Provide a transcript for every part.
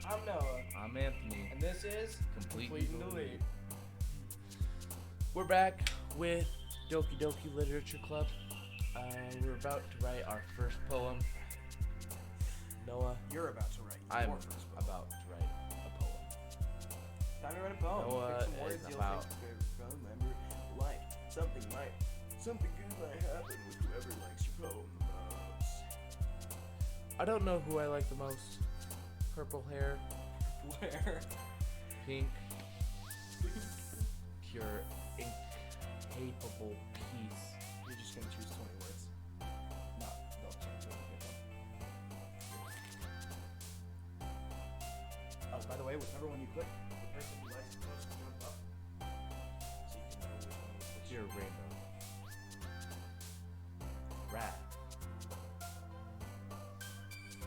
I'm Noah. I'm Anthony. And this is Complete and Delete. We're back with Doki Doki Literature Club. We're about to write our first poem. Noah, You're about to write I'm your first poem. about to write a poem. Time to write a poem. Noah Pick some is words you'll about- think remember. Like something good might happen with whoever likes your poem the most. I don't know who I like the most. Purple hair, Where? pink, pure, incapable peace. You're just gonna choose 20 words. No, they'll change it. Oh, by the way, whichever one you click, the person you like the most will jump up. So you can know which one was which. Pure rainbow. Rat.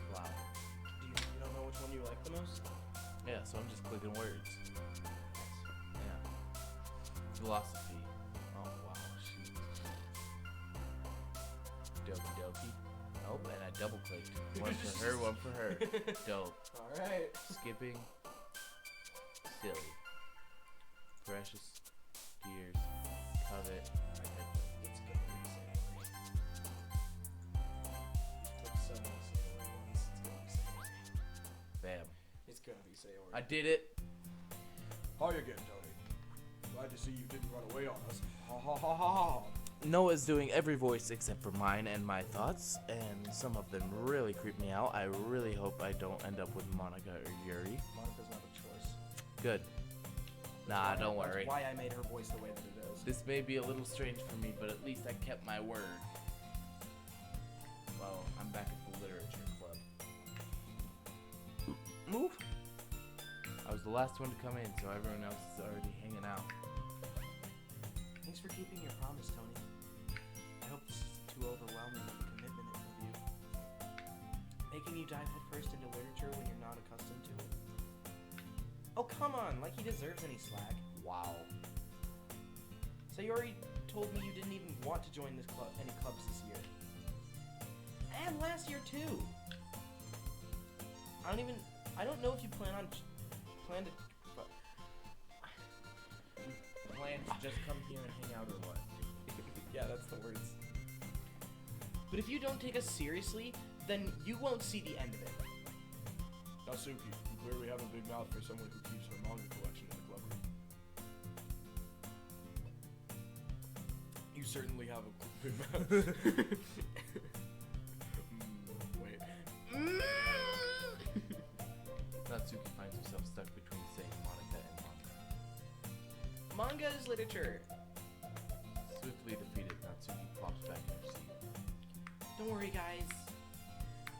Flower. You don't know which one you like the most? Yeah, so I'm just clicking words. Yeah. Philosophy. Oh, wow. Shoot. Doki Doki. Oh, and I double clicked. One for her, one for her. Dope. Alright. Skipping. Silly. Precious. Tears. Covet. It's gonna be Sailor. You've clicked so many Sailor ones. It's gonna be Sailor. Bam. It's gonna be Sailor. I did it. How you getting, Tony? Glad to see you didn't run away on us. Ha ha ha ha ha. Noah's doing every voice except for mine and my thoughts, and some of them really creep me out. I really hope I don't end up with Monica or Yuri. Monica's not a choice. Good. Nah, don't That's worry. why I made her voice the way that it is. This may be a little strange for me, but at least I kept my word. Well, I'm back at the literature club. Move! I was the last one to come in, so everyone else is already hanging out. Thanks for keeping your promise, Tony. I hope this is too overwhelming of a commitment of you. Making you dive headfirst into literature when you're not accustomed to it. Oh, come on, like he deserves any slack. Wow. Sayori told me you didn't even want to join this club, any clubs this year. And last year too. I don't know if you plan to Plan to just come here and hang out or what? Yeah, that's the words. But if you don't take us seriously, then you won't see the end of it. Nasuki, you clearly have a big mouth for someone who keeps her manga collection in the club room. You certainly have a big mouth. Wait. Natsuki finds herself stuck between saying Monica and manga. Manga is literature. Swiftly defeated, Natsuki flops back in her seat. Don't worry, guys.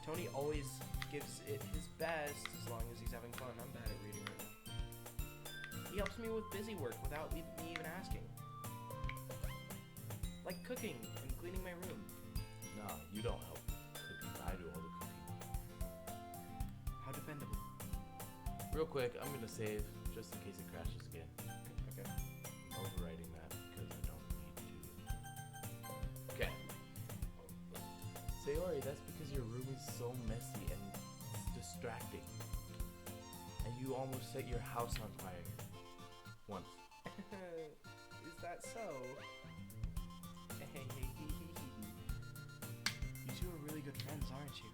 Tony always gives it his best as long as he's having fun. I'm bad at reading right now. He helps me with busy work without me even asking. Like cooking and cleaning my room. Nah, you don't help cooking. I do all the cooking. How dependable. Real quick, I'm gonna save just in case it crashes again. Okay. I'm overwriting that because I don't need to. Okay. Sayori, that's because your room is so messy and it's distracting. And you almost set your house on fire. Once. Is that so? You two are really good friends, aren't you?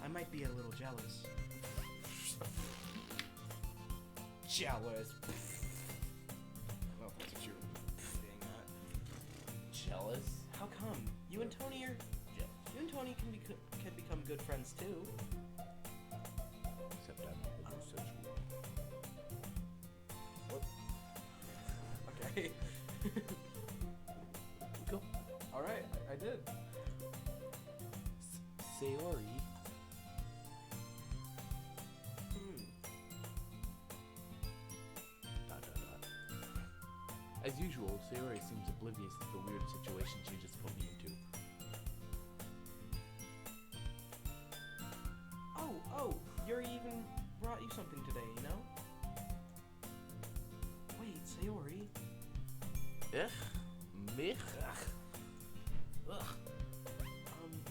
I might be a little jealous. Jealous. Well, that's what you're saying that. Jealous? How come? You and Tony can become good friends too. Except I'm homosexual. What? Okay. Go. All right, I did. Sayori. Dot, dot, dot. As usual, Sayori seems oblivious to the weird situation she just put me into. Oh, Yuri even brought you something today, you know? Wait, Sayori. Ugh. Mich? Ugh.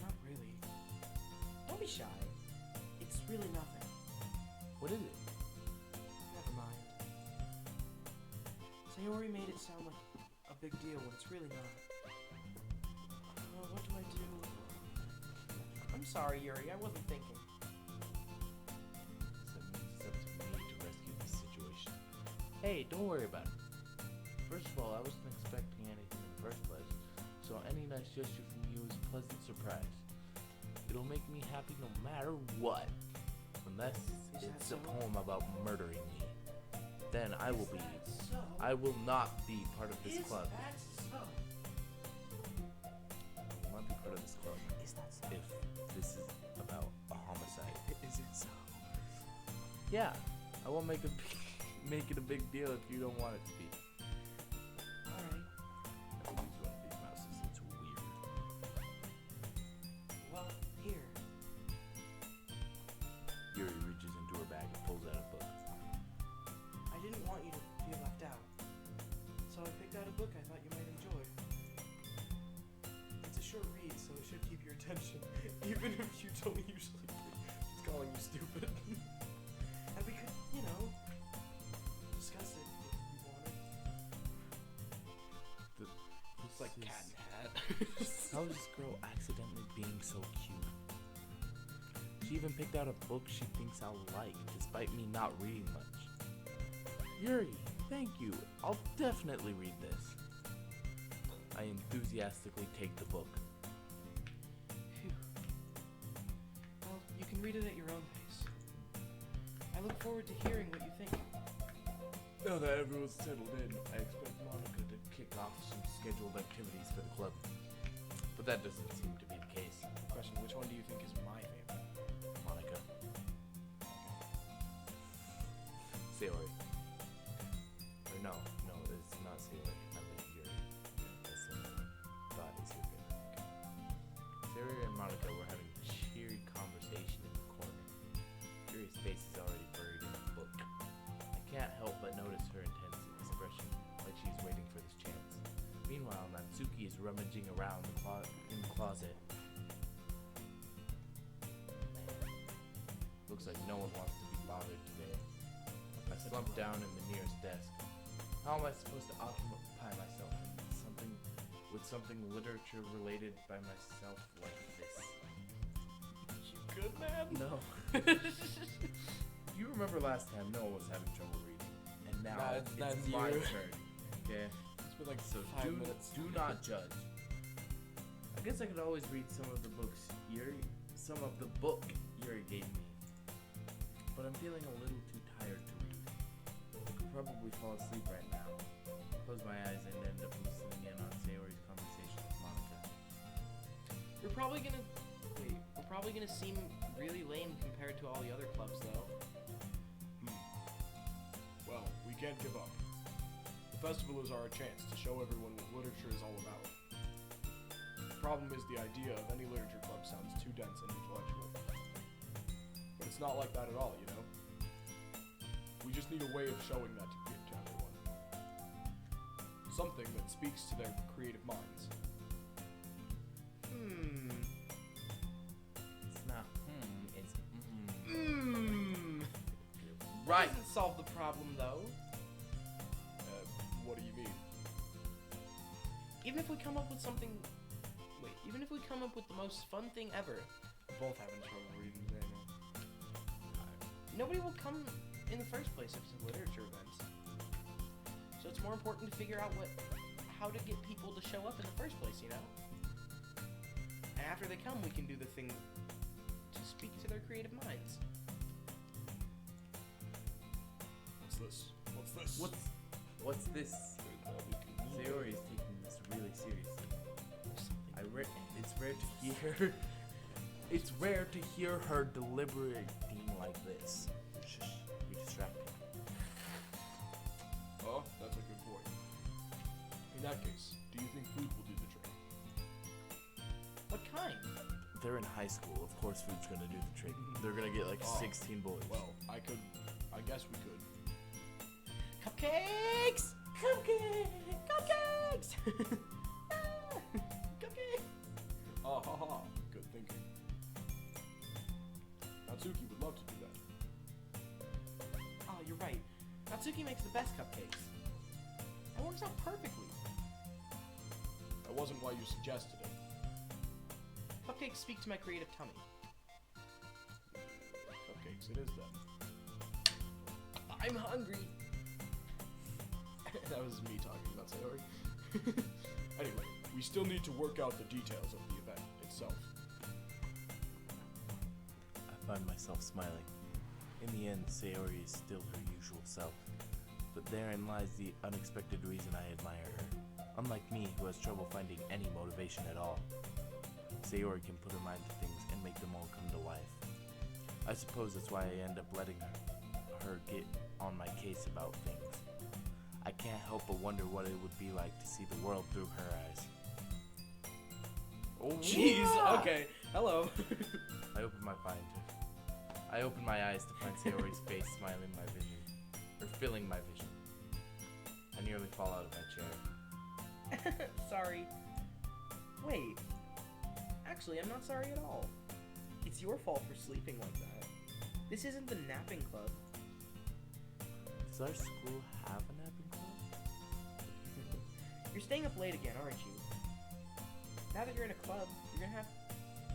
Not really. Don't be shy. It's really nothing. Sayori made it sound like a big deal when it's really not. What do I do? I'm sorry, Yuri. I wasn't thinking. So it means it's up to me to rescue this situation. Hey, don't worry about it. First of all, I wasn't expecting anything in the first place, so any nice gesture from you is a pleasant surprise. It'll make me happy no matter what. Unless it's a poem about murdering me. Then I will be. So? I will not be part of this club. That so? I will not be part of this club Is that so? if this is about a homicide. Is it so? Yeah, I won't make make it a big deal if you don't want it to be. Alright. I always want big mouses. It's weird. Well, here. Yuri reaches into her bag and pulls out a book. I didn't want you to feel left out. So I picked out a book I thought you might enjoy. It's a short read, so it should keep your attention, even if you don't usually read. It's calling you stupid. And we could, discuss it if you wanted. It's like cat and hat. How is this girl accidentally being so cute? She even picked out a book she thinks I'll like, despite me not reading much. Yuri, thank you. I'll definitely read this. I enthusiastically take the book. Phew. Well, you can read it at your own pace. I look forward to hearing what you think. Now that everyone's settled in, I expect Monica to kick off some scheduled activities for the club. But that doesn't seem to be the case. Question, which one do you think is my favorite? Monica. Sayori. Or no, it's not Sayori. I meant Yuri. That's the thought is your favorite. Sayori and Monica were having a cheery conversation in the corner. Yuri's face is already buried in the book. I can't help but notice her intense expression, like she's waiting for this chance. Meanwhile, Natsuki is rummaging around in the closet. Man, looks like no one wants to be bothered today. I slump down in the nearest desk. How am I supposed to occupy myself with something literature related by myself like this? You good, man? No. You remember last time no one was having trouble reading, and now That's it's my you. turn. Okay. It's been like So 5 minutes. do not judge. I guess I could always read some of the book Yuri gave me, but I'm feeling a little too tired to read. I could probably fall asleep right now. Close my eyes and end up listening in on Sayori's conversation with Monica. We're probably gonna seem really lame compared to all the other clubs, though. Well, we can't give up. The festival is our chance to show everyone what literature is all about. The problem is the idea of any literature club sounds too dense and intellectual. But it's not like that at all, you know? We just need a way of showing that to everyone. Something that speaks to their creative minds. It's not it's Right. Doesn't solve the problem, though. What do you mean? Even if we come up with the most fun thing ever, we're both having trouble reading today, man. Nobody will come in the first place if it's a literature event. So it's more important to figure out how to get people to show up in the first place, you know? And after they come, we can do the thing to speak to their creative minds. What's this? What's this? Sayori is taking this really seriously. It's rare to hear her deliberating like this. Shush, you distract me. Oh, that's a good point. In that case, do you think food will do the trick? What kind? They're in high school. Of course food's gonna do the trick. They're gonna get like 16 boys. Well, I guess we could. Cupcakes! Cupcakes! Cupcakes! Ah ha ha, good thinking. Natsuki would love to do that. Oh, you're right. Natsuki makes the best cupcakes. I works out perfectly. That wasn't why you suggested it. Cupcakes speak to my creative tummy. Cupcakes, it is then. I'm hungry. That was me talking, not Sayori. Anyway, we still need to work out the details of the event itself. I find myself smiling. In the end, Sayori is still her usual self. But therein lies the unexpected reason I admire her. Unlike me, who has trouble finding any motivation at all, Sayori can put her mind to things and make them all come to life. I suppose that's why I end up letting her get on my case about things. I can't help but wonder what it would be like to see the world through her eyes. Oh, jeez. Yeah. Okay. Hello. I open my eyes to find Sayori's face smiling my vision, or filling my vision. I nearly fall out of my chair. Sorry. Wait. Actually, I'm not sorry at all. It's your fault for sleeping like that. This isn't the napping club. Does our school have a napping club? You're staying up late again, aren't you? Now that you're in a club, you're gonna have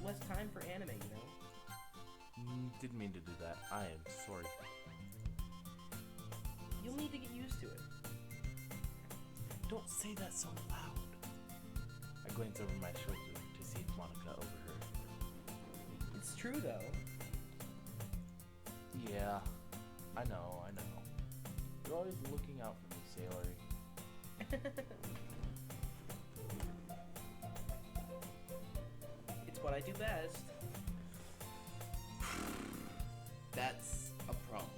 less time for anime, you know? Didn't mean to do that. I am sorry. You'll need to get used to it. Don't say that so loud. I glance over my shoulder to see if Monica overheard. It's true, though. Yeah, I know. You're always looking out for me, Sayori. It's what I do best. That's a problem.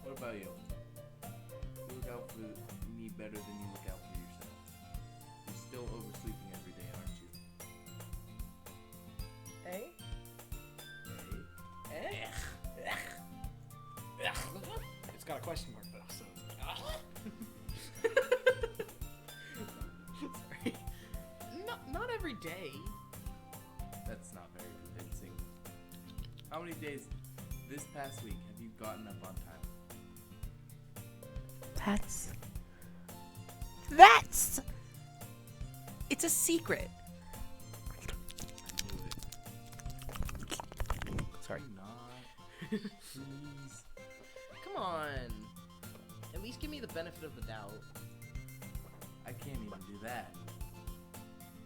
What about you? You look out for me better than you look out for yourself. You're still oversleeping every day, aren't you? Eh? Eh? It's got a question mark though, so. Sorry. Not every day. That's not very convincing. How many days this past week have you gotten up on time? That's... It's a secret. I knew it. Sorry. Not. Please. Come on. At least give me the benefit of the doubt. I can't even do that.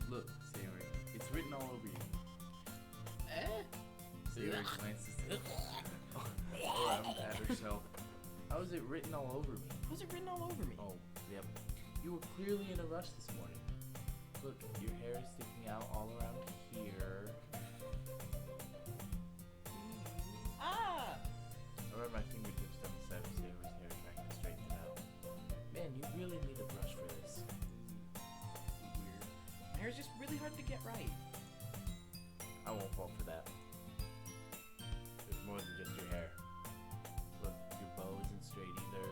Look, Sayori, it's written all over you. Eh? Sayori glances around at herself. How is it written all over me? Was it written all over me? Oh, yep. You were clearly in a rush this morning. Look, your hair is sticking out all around here. Ah! I run my fingertips down the side of Sayori's hair trying to straighten it out. Man, you really need a brush for this. Weird. My hair's just really hard to get right. I won't fall for that. There's more than just your hair. Look, your bow isn't straight either.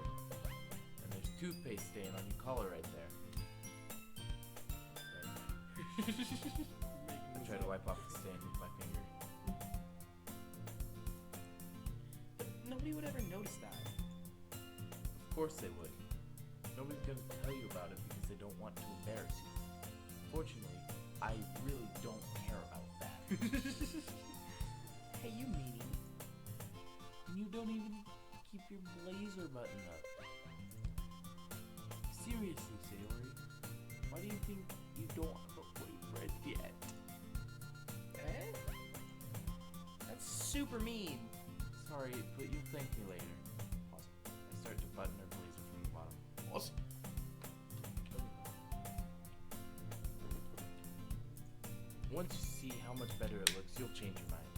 And there's toothpaste stain on your collar right there. I try to wipe off the stain with my finger. But nobody would ever notice that. Of course they would. Nobody's gonna tell you about it because they don't want to embarrass you. Fortunately, I really don't care about that. Hey, you meanie. And you don't even keep your blazer button up. Seriously, Sayori, why do you think you don't have a boyfriend yet? Eh? That's super mean. Sorry, but you'll thank me later. Pause. I start to button her blazer from the bottom. Awesome. Once you see how much better it looks, you'll change your mind.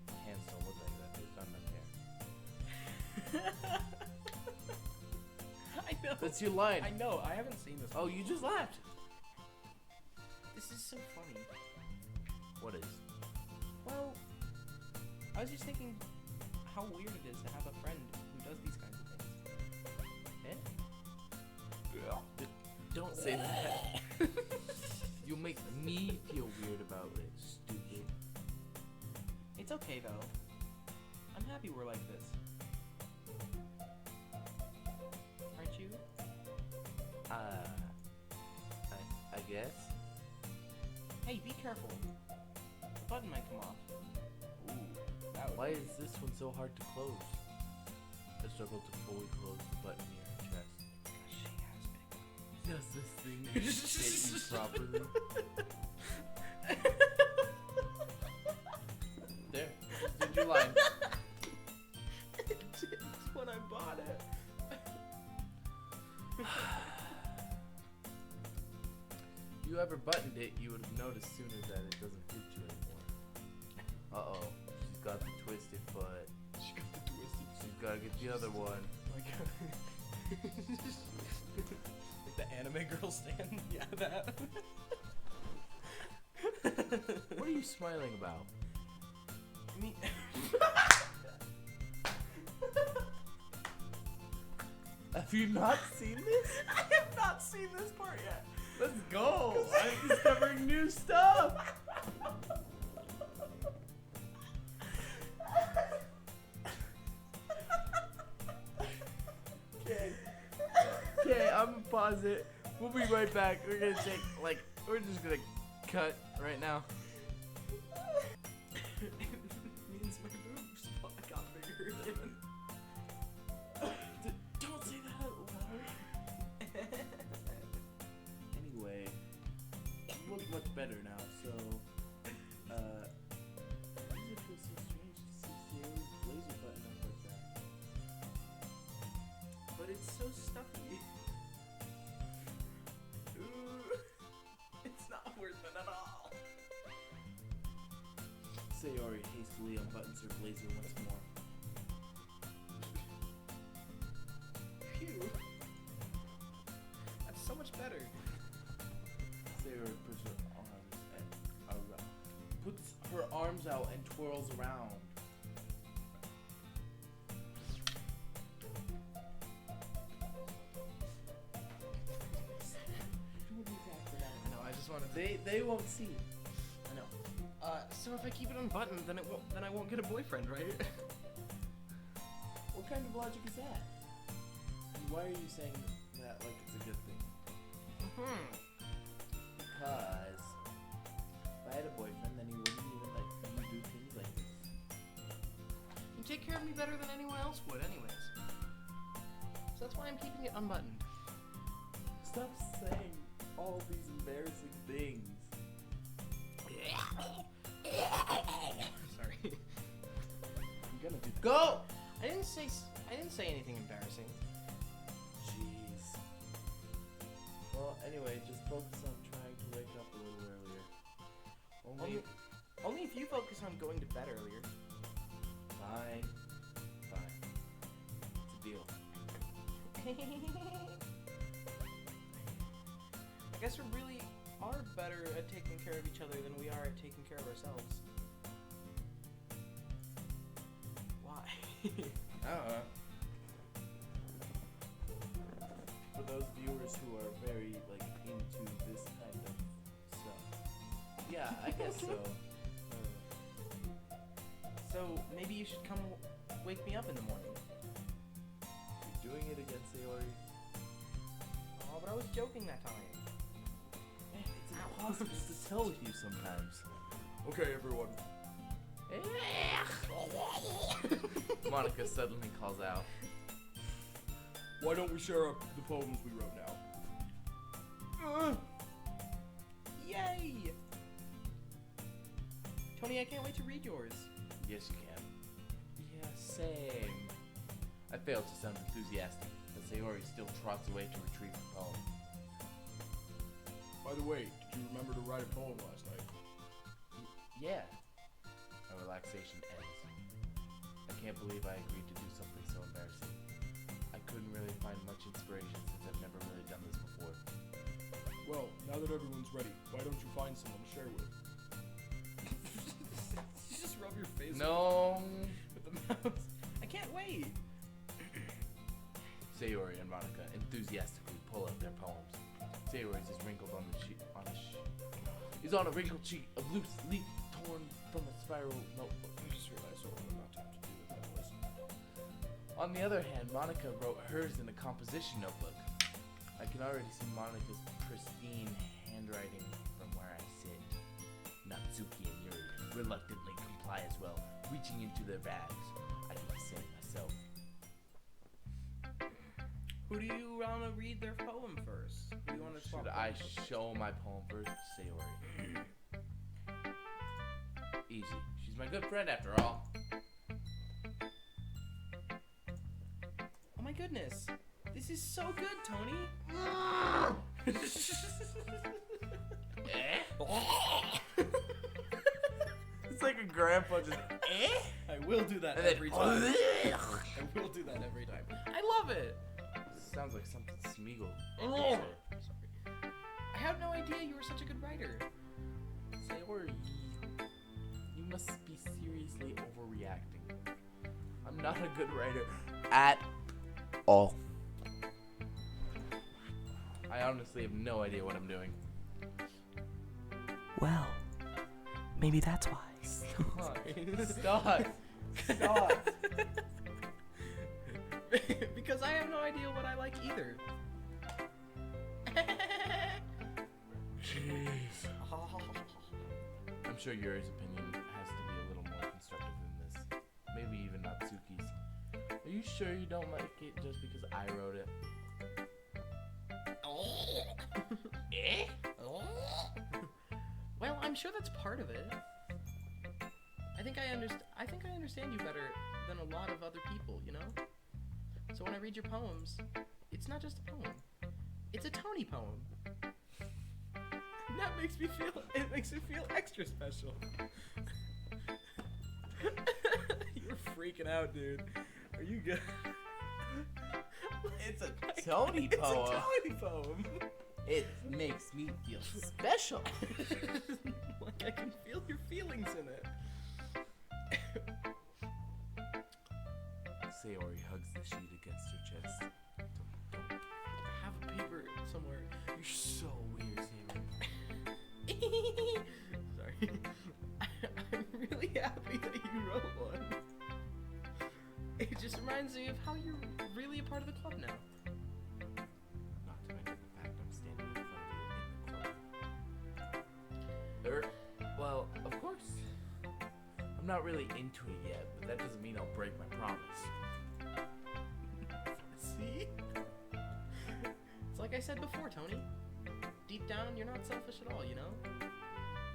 My hands don't look like that. There's not enough hair. I know. That's your line. I know. I haven't seen this. Oh, you just laughed. This is so funny. What is? Well, I was just thinking how weird it is to have a friend who does these kinds of things. Eh? Don't say that. You'll make me feel weird about it, stupid. It's okay though. I'm happy we're like this. I guess. Hey, be careful. The button might come off. Ooh, that would Why be- is this one so hard to close? I struggle to fully close the button near her chest. She has big. Does this thing hit you properly? There. Just did your line. It's when I bought it. You ever buttoned it, you would have noticed sooner that it doesn't fit you anymore. Uh-oh. She's got the twisted foot. She got the twisted. She's gotta get the other one. Like the anime girl stand. Yeah, that. What are you smiling about? I mean, Have you not seen this? I have not seen this part yet. Let's go! I'm discovering new stuff! Okay, I'm gonna pause it. We'll be right back. We're gonna take, we're just gonna cut right now. It means my boobs got bigger again. Don't say that out loud. Anyway, you look much better now, so, why does it feel so strange to see Sierra's laser button up like that? But it's so stuffy. Ooh, it's not worth it at all. Sayori hastily unbuttons her blazer once more. Phew. That's so much better. Sayori puts her arms out and twirls around. I know. I just want to. They won't see. I know. So if I keep it unbuttoned, then I won't get a boyfriend, right? What kind of logic is that? And why are you saying that like it's a good thing? Because if I had a boyfriend, then he wouldn't even let me do things like this. You take care of me better than anyone else would, anyways. So that's why I'm keeping it unbuttoned. Stop saying all these embarrassing things. Sorry. I'm gonna do. Go! I didn't say anything embarrassing. Jeez. Well, anyway, just focus on trying to wake up a little earlier. Only if you focus on going to bed earlier. Fine. It's a deal. I guess we really are better at taking care of each other than we are at taking care of ourselves. Why? For those viewers who are very into this kind of stuff. Yeah, I guess so. So maybe you should come wake me up in the morning. You're doing it again, Sayori. Oh, but I was joking that time. Man, it's impossible to tell with you sometimes. Okay, everyone. Monica suddenly calls out. Why don't we share up the poems we wrote now? Yay! Tony, I can't wait to read yours. Yes, you can. Yeah, same. I failed to sound enthusiastic, but Sayori still trots away to retrieve the poem. By the way, did you remember to write a poem last night? Yeah. My relaxation ends. I can't believe I agreed to do something so embarrassing. I couldn't really find much inspiration since I've never really done this before. Well, now that everyone's ready, why don't you find someone to share with? You just rub your face No. with the mouse. I can't wait. Sayori and Monica enthusiastically pull out their poems. Sayori's is wrinkled on the sheet. Is on a wrinkled sheet of loose leaf torn from a spiral notebook. I just realized what I'm about to have to do with that voice. On the other hand, Monica wrote hers in a composition notebook. I I can already see Monica's pristine handwriting from where I sit. Natsuki and Yuri reluctantly comply as well, reaching into their bags. I do the same myself. Who do you want to read their poem first? Who do you want to swap Should I poems with? show my poem first? Sayori. Easy. She's my good friend after all. Oh my goodness. This is so good, Tony. It's like a grandpa just I will do that and then every time. I will do that every time. I love it. Sounds like something Smeagol. Sorry. I had no idea you were such a good writer. Sayori, you must be seriously overreacting. I'm not a good writer at all. I honestly have no idea what I'm doing. Well, maybe that's why. Stop. Stop. Because I have no idea what I like either. Jeez. I'm sure Yuri's opinion has to be a little more constructive than this. Maybe even Natsuki's. Are you sure you don't like it just because I wrote it? Well, I'm sure that's part of it. I think I understand you better than a lot of other people, you know? So when I read your poems, it's not just a poem. It's a Tony poem. That makes me feel extra special. You're freaking out, dude. Are you good? It's a Tony poem. It's a Tony poem. It makes me feel special. Like I can feel your feelings in it. Sayori hugs the sheet against her chest. Don't. I have a paper somewhere. You're so weird, Sayori. Sorry. I'm really happy that you wrote one. It just reminds me of how you're really a part of the club now. Not to mention the fact I'm standing in front of you in the club. Well, of course. I'm not really into it yet, but that doesn't mean I'll break my promise. See? It's like I said before, Tony. Deep down, you're not selfish at all, you know?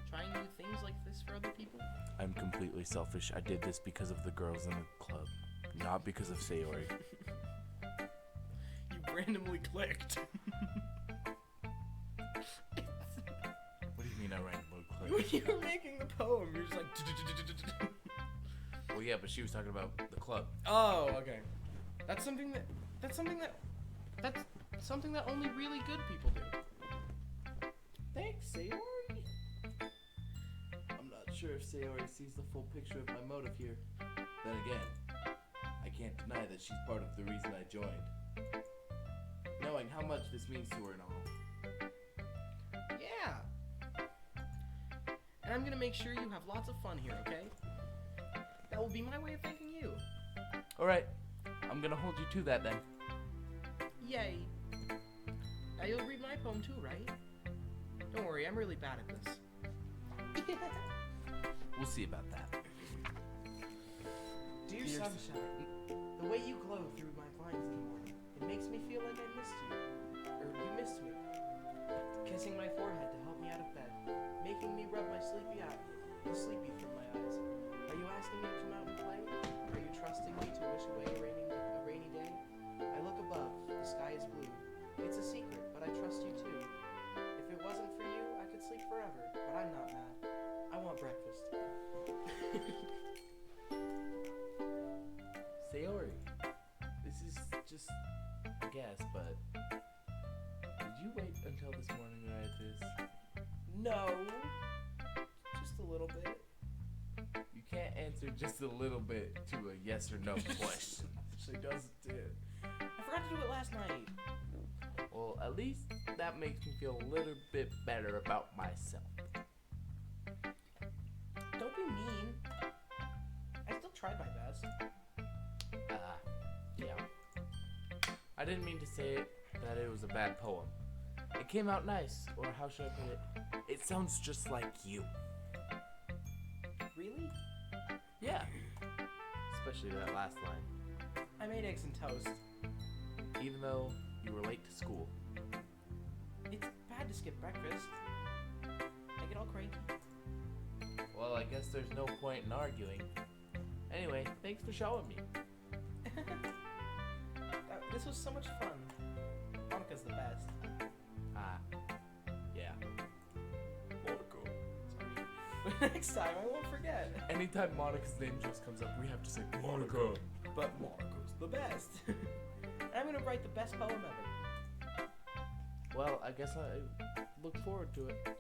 Trying new things like this for other people. I'm completely selfish. I did this because of the girls in the club, not because of Sayori. You randomly clicked. What do you mean I randomly When clicked? you were making the poem, you're just like... Well, yeah, but she was talking about the club. Oh, okay. That's something that only really good people do. Thanks, Sayori. I'm not sure if Sayori sees the full picture of my motive here. Then again, I can't deny that she's part of the reason I joined. Knowing how much this means to her and all. Yeah. And I'm gonna make sure you have lots of fun here, okay? That will be my way of thanking you. Alright, I'm gonna hold you to that then. Yay. Now you'll read my poem too, right? Don't worry, I'm really bad at this. We'll see about that. Dear sunshine, the way you glow through my blinds in the morning, it makes me feel like I missed you. Or you missed me. Kissing my forehead to help me out of bed, making me rub the sleepy through my eyes. Are you asking me to come out and play? Are you trusting me to wish away a rainy day? I look above, the sky is blue. It's a secret, but I trust you too. If it wasn't for you, I could sleep forever, but I'm not mad. I want breakfast. Sayori, this is just a guess, but did you wait until this morning to write this? No. Just a little bit. You can't answer just a little bit to a yes or no question. She does it. I forgot to do it last night. Well, at least that makes me feel a little bit better about myself. Don't be mean. I still tried my best. Yeah. I didn't mean to say it that it was a bad poem. It came out nice, or how should I put it? It sounds just like you. Really? Yeah. Especially that last line. I made eggs and toast. Even though you were late to school. It's bad to skip breakfast. I get all cranky. Well, I guess there's no point in arguing. Anyway, thanks for showing me. This was so much fun. Monica's the best. Yeah. Monaco. Sorry. Next time, I won't forget. Anytime Monica's name just comes up, we have to say Monica. But Monica's the best. And I'm gonna write the best poem ever. Well, I guess I look forward to it.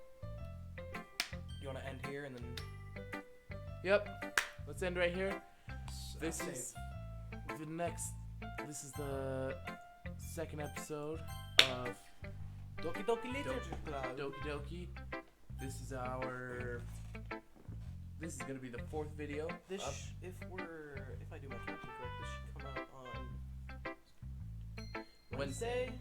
You wanna end here and then... Yep. Let's end right here. This save. is the next. This is the second episode of Doki Doki Literature Club. Doki Doki. This is gonna be the fourth video. This, if I do my counting correct, this should come out on Wednesday.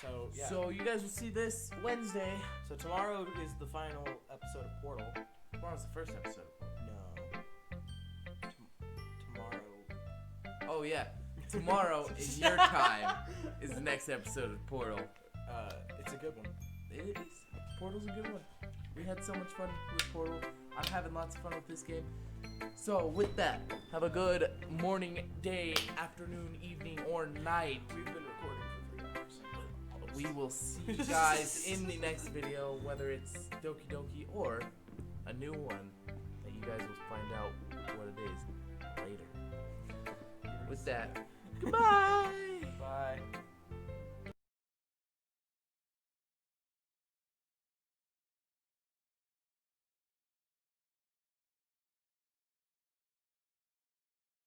So yeah. So you guys will see this Wednesday. So tomorrow is the final episode of Portal. Tomorrow's the first episode. No. Tomorrow. Oh yeah. Tomorrow in your time is the next episode of Portal. It's a good one. It is. Portal's a good one. We had so much fun with Portal. I'm having lots of fun with this game. So with that, have a good morning, day, afternoon, evening, or night. We've been recording for 3 hours. We will see you guys in the next video, whether it's Doki Doki or a new one that you guys will find out what it is later. With that, goodbye!